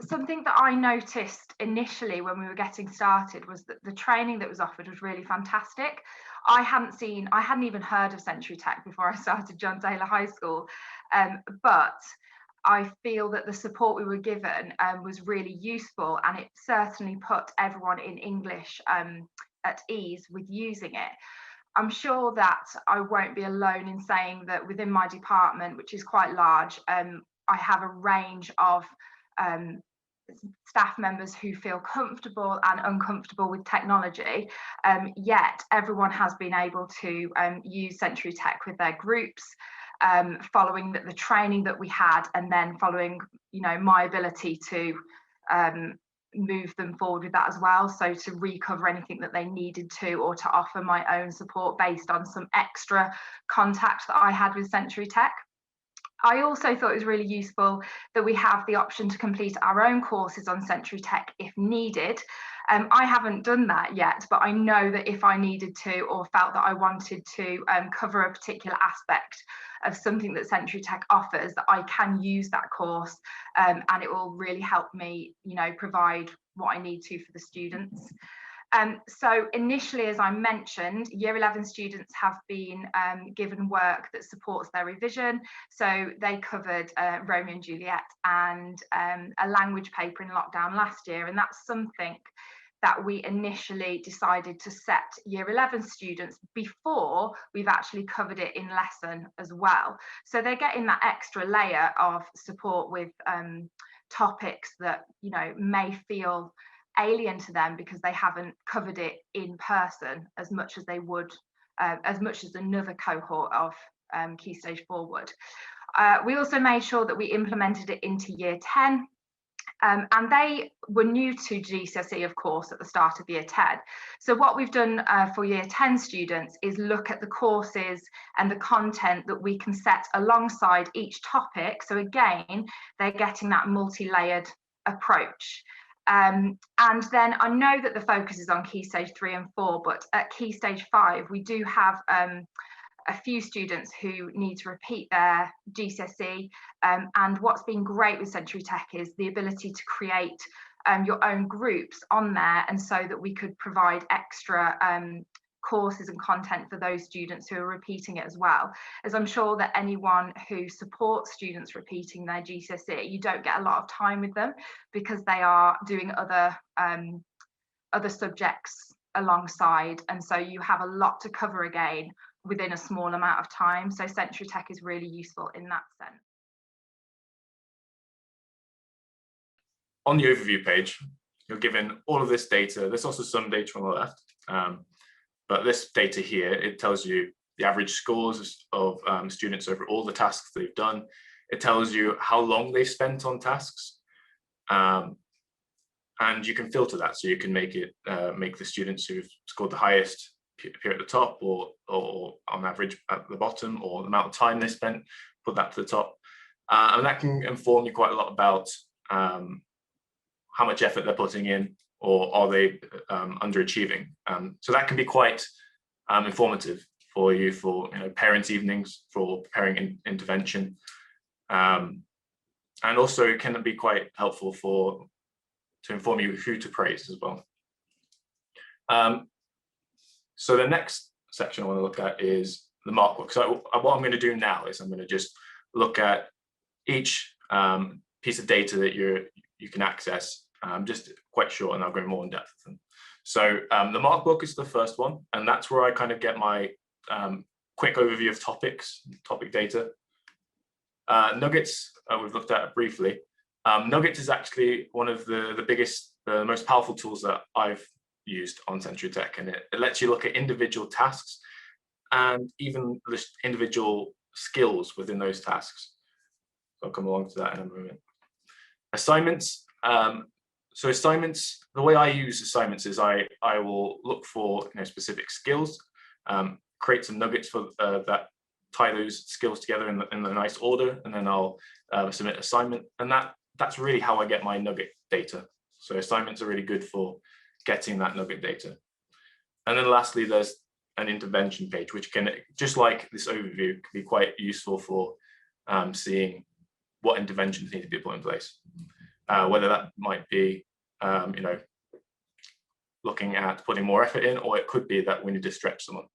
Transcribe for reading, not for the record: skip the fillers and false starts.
something that I noticed initially when we were getting started was that the training that was offered was really fantastic. I hadn't even heard of Century Tech before I started John Taylor High School, but I feel that the support we were given was really useful, and it certainly put everyone in English at ease with using it. I'm sure that I won't be alone in saying that within my department, which is quite large, I have a range of staff members who feel comfortable and uncomfortable with technology, yet everyone has been able to use Century Tech with their groups, following the training that we had, and then following, my ability to move them forward with that as well. So to recover anything that they needed to, or to offer my own support based on some extra contact that I had with Century Tech. I also thought it was really useful that we have the option to complete our own courses on Century Tech if needed. I haven't done that yet, but I know that if I needed to, or felt that I wanted to cover a particular aspect of something that Century Tech offers, that I can use that course, and it will really help me, provide what I need to for the students. So initially, as I mentioned, Year 11 students have been given work that supports their revision. So they covered Romeo and Juliet and a language paper in lockdown last year. And that's something that we initially decided to set Year 11 students before we've actually covered it in lesson as well. So they're getting that extra layer of support with topics that, may feel alien to them because they haven't covered it in person as much as they would, as much as another cohort of Key Stage 4 would. We also made sure that we implemented it into Year 10, and they were new to GCSE, of course, at the start of Year 10. So what we've done for Year 10 students is look at the courses and the content that we can set alongside each topic. So again, they're getting that multi-layered approach. And then I know that the focus is on Key Stage 3 and 4, but at Key Stage 5, we do have a few students who need to repeat their GCSE. And what's been great with Century Tech is the ability to create your own groups on there, and so that we could provide extra courses and content for those students who are repeating it as well. As I'm sure that anyone who supports students repeating their GCSE, you don't get a lot of time with them because they are doing other subjects alongside, and so you have a lot to cover again within a small amount of time. So Century Tech is really useful in that sense. On the overview page, you're given all of this data. There's also some data on the left. But this data here, it tells you the average scores of students over all the tasks they've done. It tells you how long they've spent on tasks. And you can filter that, so you can make the students who've scored the highest appear at the top, or on average at the bottom, or the amount of time they spent, put that to the top. And that can inform you quite a lot about how much effort they're putting in, or are they underachieving? So that can be quite informative for you for parents' evenings, for preparing intervention, and also it can be quite helpful to inform you who to praise as well. So the next section I want to look at is the mark book. So what I'm going to do now is I'm going to just look at each piece of data that you can access. Just quite short, and I'll go more in depth with them. So the mark book is the first one, and that's where I kind of get my quick overview of topic data. Nuggets, we've looked at briefly. Nuggets is actually one of the biggest, the most powerful tools that I've used on Century Tech, and it lets you look at individual tasks and even the individual skills within those tasks. So I'll come along to that in a moment. Assignments. So assignments, the way I use assignments is I will look for specific skills, create some nuggets for that tie those skills together in a nice order, and then I'll submit assignment. And that's really how I get my nugget data. So assignments are really good for getting that nugget data. And then lastly, there's an intervention page, which can, just like this overview, can be quite useful for seeing what interventions need to be put in place. whether that might be, looking at putting more effort in, or it could be that we need to stretch someone.